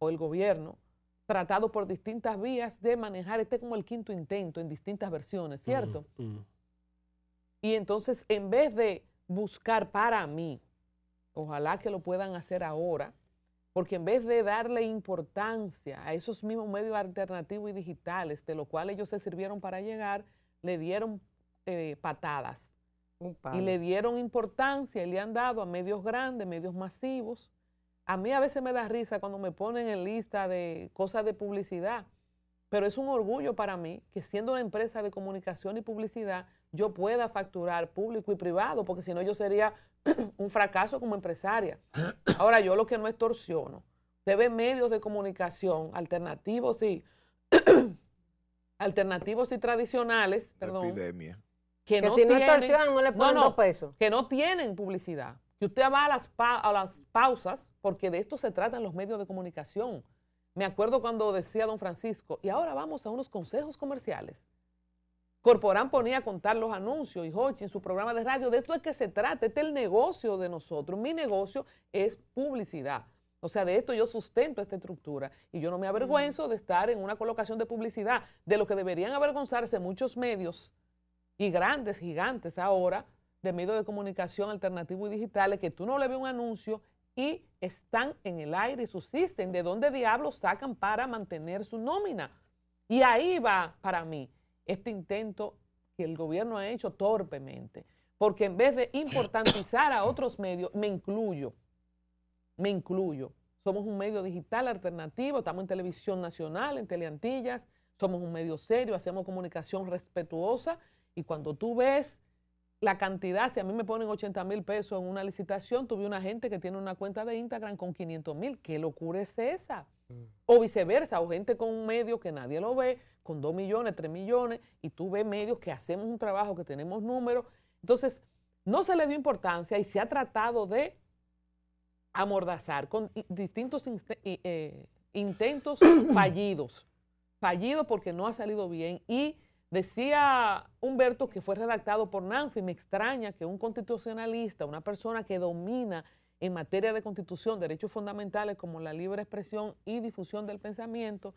el gobierno tratado por distintas vías de manejar, como el quinto intento en distintas versiones, ¿cierto? Y entonces, en vez de buscar, para mí, ojalá que lo puedan hacer ahora, porque en vez de darle importancia a esos mismos medios alternativos y digitales, de los cuales ellos se sirvieron para llegar, le dieron patadas. Y le dieron importancia y le han dado a medios grandes, medios masivos. A mí a veces me da risa cuando me ponen en lista de cosas de publicidad, pero es un orgullo para mí que, siendo una empresa de comunicación y publicidad, yo pueda facturar público y privado, porque si no yo sería un fracaso como empresaria. Ahora, yo lo que no extorsiono, usted ve medios de comunicación alternativos y alternativos y tradicionales, perdón, Epidemia. que no si no tienen, extorsionan, no le ponen 2 pesos. que no tienen publicidad. Que usted va a las pausas, porque de esto se tratan los medios de comunicación. Me acuerdo cuando decía don Francisco, y ahora vamos a unos consejos comerciales. Corporán ponía a contar los anuncios y Hochi en su programa de radio. De esto es que se trata, este es el negocio de nosotros. Mi negocio es publicidad. O sea, de esto yo sustento esta estructura y yo no me avergüenzo de estar en una colocación de publicidad, de lo que deberían avergonzarse muchos medios y grandes, gigantes ahora, de medios de comunicación alternativos y digitales, que tú no le ves un anuncio y están en el aire y subsisten. ¿De dónde diablos sacan para mantener su nómina? Y ahí va, para mí, este intento que el gobierno ha hecho torpemente, porque en vez de importantizar a otros medios, me incluyo. Somos un medio digital alternativo, estamos en televisión nacional, en Teleantillas, somos un medio serio, hacemos comunicación respetuosa, y cuando tú ves la cantidad, si a mí me ponen 80,000 pesos en una licitación, tuve una gente que tiene una cuenta de Instagram con 500,000, ¿qué locura es esa? O viceversa, o gente con un medio que nadie lo ve, con 2 millones, 3 millones, y tú ves medios que hacemos un trabajo, que tenemos números. Entonces, no se le dio importancia y se ha tratado de amordazar con distintos intentos fallidos porque no ha salido bien. Y decía Humberto que fue redactado por Nanfi. Me extraña que un constitucionalista, una persona que domina en materia de constitución, derechos fundamentales como la libre expresión y difusión del pensamiento,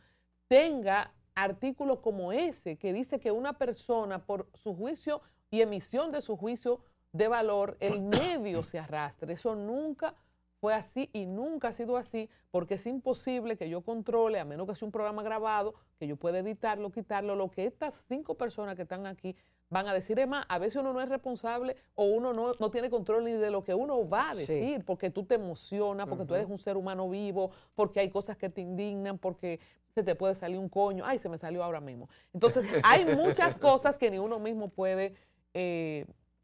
tenga artículos como ese que dice que una persona por su juicio y emisión de su juicio de valor, el medio se arrastre. Eso nunca fue así y nunca ha sido así, porque es imposible que yo controle, a menos que sea un programa grabado, que yo pueda editarlo, quitarlo, lo que estas 5 personas que están aquí van a decir. Es más, a veces uno no es responsable o uno no tiene control ni de lo que uno va a decir, porque tú te emocionas, porque tú eres un ser humano vivo, porque hay cosas que te indignan, porque se te puede salir un coño. Ay, se me salió ahora mismo. Entonces, hay muchas cosas que ni uno mismo puede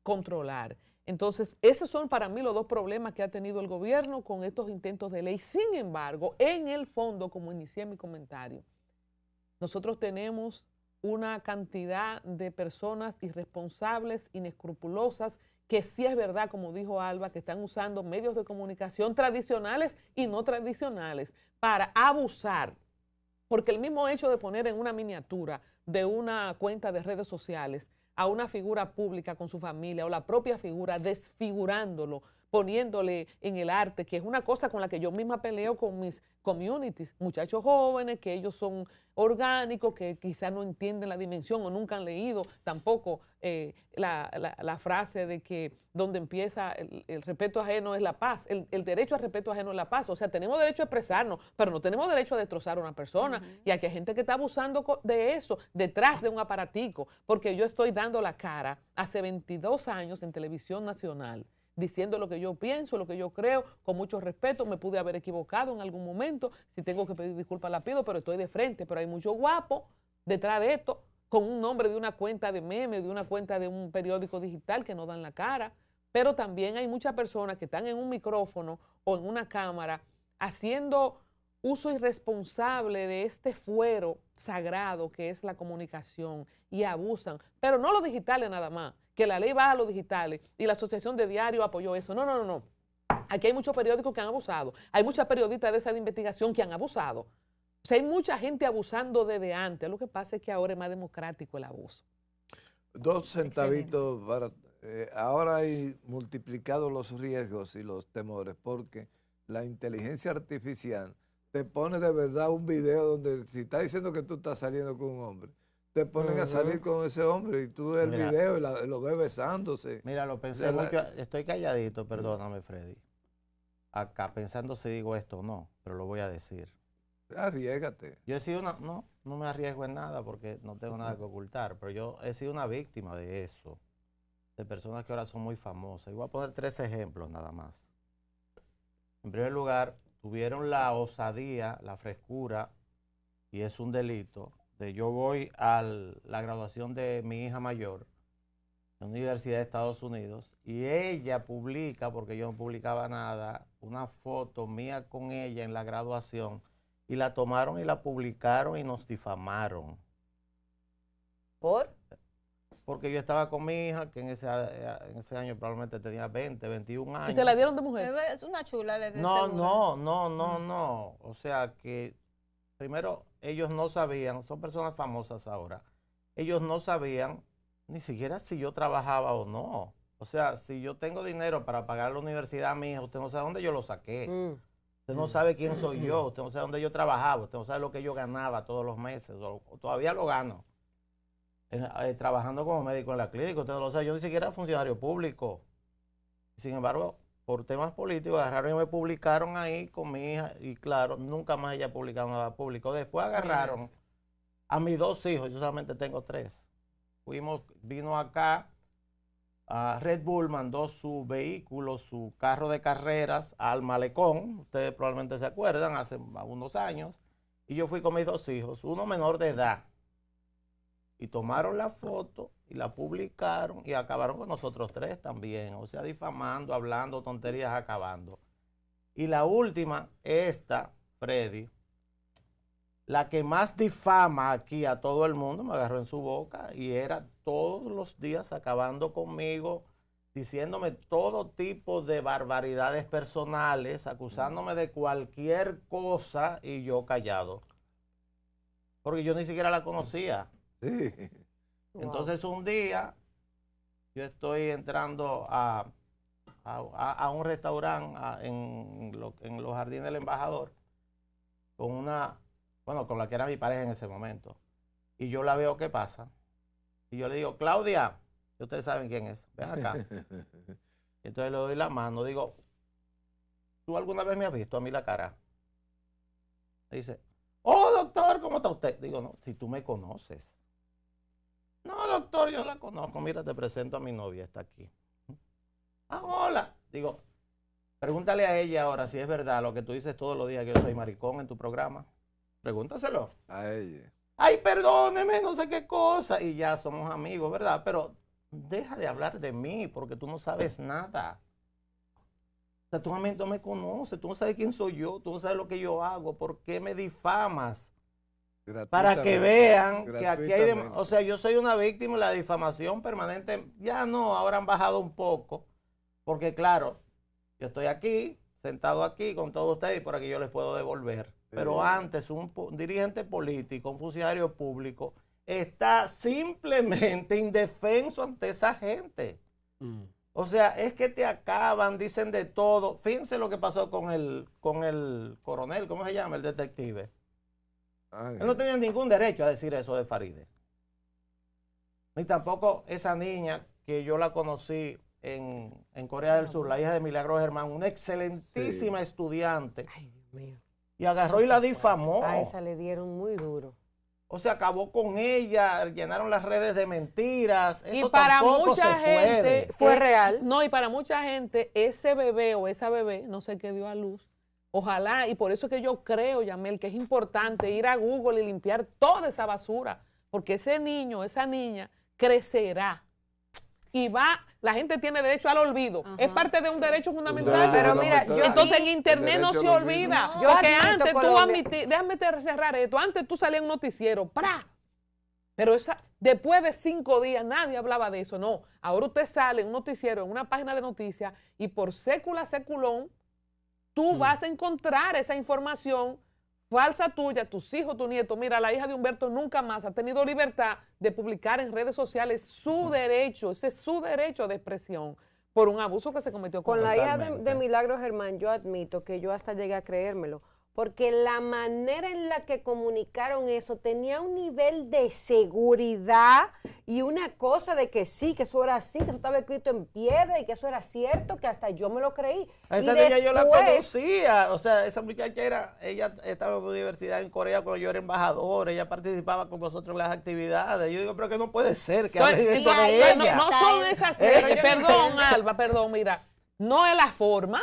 controlar. Entonces, esos son para mí los 2 problemas que ha tenido el gobierno con estos intentos de ley. Sin embargo, en el fondo, como inicié mi comentario, nosotros tenemos una cantidad de personas irresponsables, inescrupulosas, que sí es verdad, como dijo Alba, que están usando medios de comunicación tradicionales y no tradicionales para abusar. Porque el mismo hecho de poner en una miniatura de una cuenta de redes sociales a una figura pública con su familia o la propia figura, desfigurándolo, poniéndole en el arte, que es una cosa con la que yo misma peleo con mis communities, muchachos jóvenes, que ellos son orgánicos, que quizás no entienden la dimensión o nunca han leído tampoco la frase de que donde empieza el respeto ajeno es la paz, el derecho al respeto ajeno es la paz. O sea, tenemos derecho a expresarnos, pero no tenemos derecho a destrozar a una persona. Y aquí hay gente que está abusando de eso detrás de un aparatico, porque yo estoy dando la cara hace 22 años en televisión nacional, diciendo lo que yo pienso, lo que yo creo, con mucho respeto. Me pude haber equivocado en algún momento, si tengo que pedir disculpas la pido, pero estoy de frente. Pero hay mucho guapo detrás de esto, con un nombre de una cuenta de meme, de una cuenta de un periódico digital que no dan la cara. Pero también hay muchas personas que están en un micrófono o en una cámara haciendo uso irresponsable de este fuero sagrado que es la comunicación y abusan. Pero no los digitales nada más, que la ley va a los digitales y la Asociación de Diarios apoyó eso. No. Aquí hay muchos periódicos que han abusado. Hay muchas periodistas de esa investigación que han abusado. O sea, hay mucha gente abusando desde antes. Lo que pasa es que ahora es más democrático el abuso. 2 centavitos para... ahora hay multiplicado los riesgos y los temores, porque la inteligencia artificial te pone de verdad un video donde si está diciendo que tú estás saliendo con un hombre, te ponen a salir con ese hombre y tú ves el video y lo ves besándose. Mira, lo pensé mucho, estoy calladito, perdóname, Freddy. Acá pensando si digo esto o no, pero lo voy a decir. Arriésgate. Yo he sido no me arriesgo en nada porque no tengo nada que ocultar, pero yo he sido una víctima de eso, de personas que ahora son muy famosas. Y voy a poner 3 ejemplos nada más. En primer lugar, tuvieron la osadía, la frescura, y es un delito, de yo voy a la graduación de mi hija mayor, la Universidad de Estados Unidos, y ella publica, porque yo no publicaba nada, una foto mía con ella en la graduación, y la tomaron y la publicaron y nos difamaron. ¿Por? Porque yo estaba con mi hija, que en ese año probablemente tenía 20, 21 años. ¿Y te la dieron de mujer? Es una chula. No. O sea que, primero, ellos no sabían, son personas famosas ahora, ellos no sabían ni siquiera si yo trabajaba o no. O sea, si yo tengo dinero para pagar la universidad a mi hija, usted no sabe dónde yo lo saqué. Usted no sabe quién soy yo, usted no sabe dónde yo trabajaba, usted no sabe lo que yo ganaba todos los meses, o todavía lo gano. Trabajando como médico en la clínica, usted no lo sabe, yo ni siquiera era funcionario público. Sin embargo, por temas políticos, agarraron y me publicaron ahí con mi hija, y claro, nunca más ella publicaba nada público. Después agarraron a mis 2 hijos, yo solamente tengo 3. Vino acá, Red Bull mandó su vehículo, su carro de carreras al malecón, ustedes probablemente se acuerdan, hace unos años, y yo fui con mis 2 hijos, uno menor de edad. Y tomaron la foto y la publicaron y acabaron con nosotros 3 también. O sea, difamando, hablando tonterías, acabando. Y la última, esta, Freddy, la que más difama aquí a todo el mundo, me agarró en su boca y era todos los días acabando conmigo, diciéndome todo tipo de barbaridades personales, acusándome de cualquier cosa y yo callado. Porque yo ni siquiera la conocía. Sí. Entonces un día yo estoy entrando a un restaurante en los Jardines del Embajador con con la que era mi pareja en ese momento. Y yo la veo, ¿qué pasa? Y yo le digo, Claudia, ustedes saben quién es, ven acá. Entonces le doy la mano, digo, ¿tú alguna vez me has visto a mí la cara? Me dice, oh doctor, ¿cómo está usted? Digo, no, si tú me conoces. No, doctor, yo la conozco. Mira, te presento a mi novia, está aquí. Ah, hola. Digo, pregúntale a ella ahora si es verdad lo que tú dices todos los días que yo soy maricón en tu programa. Pregúntaselo. A ella. Ay, perdóneme, no sé qué cosa. Y ya somos amigos, ¿verdad? Pero deja de hablar de mí porque tú no sabes nada. O sea, tú a mí no me conoces, tú no sabes quién soy yo, tú no sabes lo que yo hago. ¿Por qué me difamas? Para que vean que aquí hay... O sea, yo soy una víctima de la difamación permanente. Ya no, ahora han bajado un poco. Porque claro, yo estoy aquí, sentado aquí con todos ustedes y por aquí yo les puedo devolver. Pero antes un dirigente político, un funcionario público, está simplemente indefenso ante esa gente. O sea, es que te acaban, dicen de todo. Fíjense lo que pasó con el coronel, ¿cómo se llama? El detective. Él no tenía ningún derecho a decir eso de Farideh. Ni tampoco esa niña que yo la conocí en Corea del Sur, la hija de Milagros Germán, una excelentísima estudiante. Ay, Dios mío. Y agarró y la difamó. A esa le dieron muy duro. O sea, acabó con ella, llenaron las redes de mentiras. Eso y para tampoco mucha se gente puede. Fue real. No, y para mucha gente ese bebé o esa bebé, no sé qué dio a luz. Ojalá, y por eso es que yo creo, Yamel, que es importante ir a Google y limpiar toda esa basura, porque ese niño, esa niña, crecerá. Y la gente tiene derecho al olvido. Es parte de un derecho fundamental. Pero mira, entonces en internet no se olvida. Yo Porque admito, antes tú Colombia, déjame cerrar esto, antes tú salías en un noticiero, ¡pra! Pero después de 5 días nadie hablaba de eso. No, ahora usted sale en un noticiero, en una página de noticias, y por sécula seculón, tú vas a encontrar esa información falsa tuya, tus hijos, tu nieto. Mira, la hija de Humberto nunca más ha tenido libertad de publicar en redes sociales su derecho, ese es su derecho de expresión por un abuso que se cometió con la hija de Totalmente. Milagros Germán, yo admito que yo hasta llegué a creérmelo, porque la manera en la que comunicaron eso tenía un nivel de seguridad y una cosa de que sí, que eso era así, que eso estaba escrito en piedra y que eso era cierto, que hasta yo me lo creí. A esa niña yo la conocía, o sea, esa muchacha ella estaba en la universidad en Corea cuando yo era embajador, ella participaba con nosotros en las actividades. Yo digo, pero que no puede ser que hablen eso de ella. No son esas, perdón, Alba, perdón, mira, no es la forma.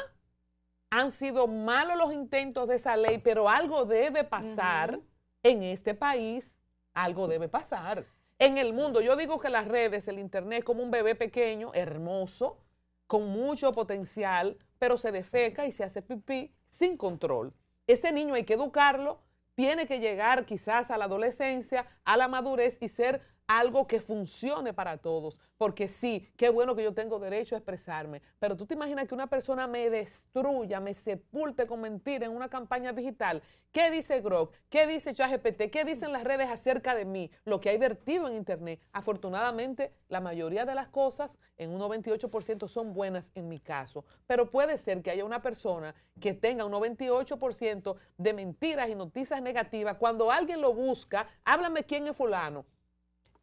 Han sido malos los intentos de esa ley, pero algo debe pasar en este país, algo debe pasar. en el mundo. Yo digo que las redes, el internet es como un bebé pequeño, hermoso, con mucho potencial, pero se defeca y se hace pipí sin control. Ese niño hay que educarlo, tiene que llegar quizás a la adolescencia, a la madurez y ser algo que funcione para todos. Porque sí, qué bueno que yo tengo derecho a expresarme, pero tú te imaginas que una persona me destruya, me sepulte con mentira en una campaña digital. ¿Qué dice Grok? ¿Qué dice ChatGPT? ¿Qué dicen las redes acerca de mí? Lo que hay vertido en internet. Afortunadamente, la mayoría de las cosas, en un 98% son buenas en mi caso, pero puede ser que haya una persona que tenga un 98% de mentiras y noticias negativas. Cuando alguien lo busca, háblame quién es fulano.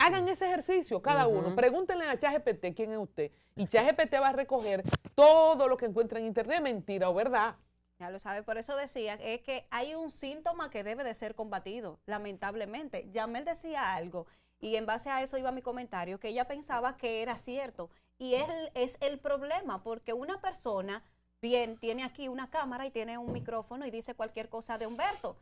Hagan ese ejercicio cada uno. Pregúntenle a ChatGPT quién es usted. Y ChatGPT va a recoger todo lo que encuentra en internet, mentira o verdad. Ya lo sabe, por eso decía, es que hay un síntoma que debe de ser combatido, lamentablemente. Yamel decía algo, y en base a eso iba mi comentario, que ella pensaba que era cierto. Y es el problema, porque una persona, bien, tiene aquí una cámara y tiene un micrófono y dice cualquier cosa de Humberto.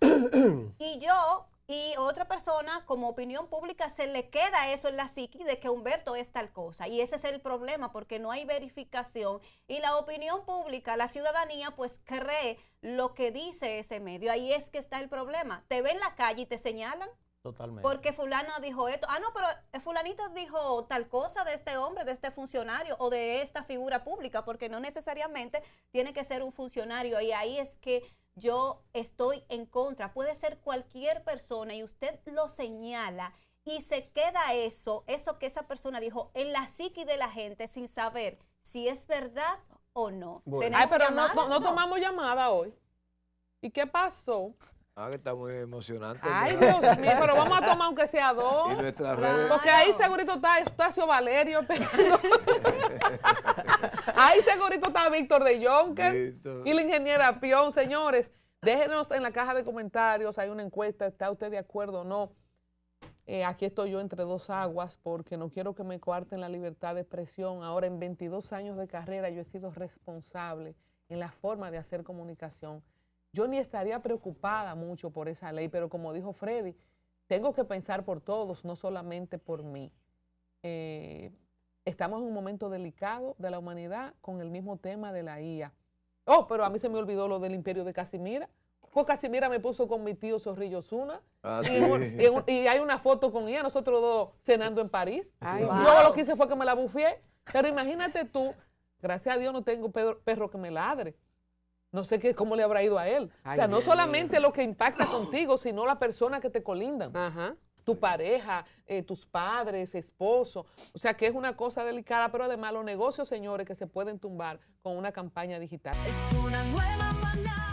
Y otra persona, como opinión pública, se le queda eso en la psiqui de que Humberto es tal cosa. Y ese es el problema, porque no hay verificación. Y la opinión pública, la ciudadanía, pues cree lo que dice ese medio. Ahí es que está el problema. Te ven en la calle y te señalan. Totalmente. Porque fulana dijo esto. Ah, no, pero fulanito dijo tal cosa de este hombre, de este funcionario o de esta figura pública, porque no necesariamente tiene que ser un funcionario. Y ahí es que yo estoy en contra. Puede ser cualquier persona y usted lo señala y se queda eso que esa persona dijo en la psiqui de la gente sin saber si es verdad o no. Bueno. Ay, pero no tomamos llamada hoy. ¿Y qué pasó? Ah, que está muy emocionante. Ay, Dios mío, pero vamos a tomar aunque sea dos. Y nuestras redes. Porque ahí segurito está Estacio Valerio esperando. Ahí segurito está Víctor de Jonker y la ingeniera Pion. Señores, déjenos en la caja de comentarios, hay una encuesta, ¿está usted de acuerdo o no? Aquí estoy yo entre dos aguas porque no quiero que me coarten la libertad de expresión. Ahora, en 22 años de carrera, yo he sido responsable en la forma de hacer comunicación. Yo ni estaría preocupada mucho por esa ley, pero como dijo Freddy, tengo que pensar por todos, no solamente por mí. Estamos en un momento delicado de la humanidad con el mismo tema de la IA. Oh, pero a mí se me olvidó lo del imperio de Casimira. Pues Casimira me puso con mi tío Zorrillo Osuna. Ah, y, sí. y hay una foto con ella, nosotros dos cenando en París. Ay, wow. Yo lo que hice fue que me la bufié. Pero imagínate tú, gracias a Dios no tengo perro que me ladre. No sé cómo le habrá ido a él. Ay, o sea, no Dios solamente lo que impacta contigo, sino la persona que te colindan. Ajá. Tu pareja, tus padres, esposo. O sea, que es una cosa delicada, pero además los negocios, señores, que se pueden tumbar con una campaña digital. Es una nueva mañana.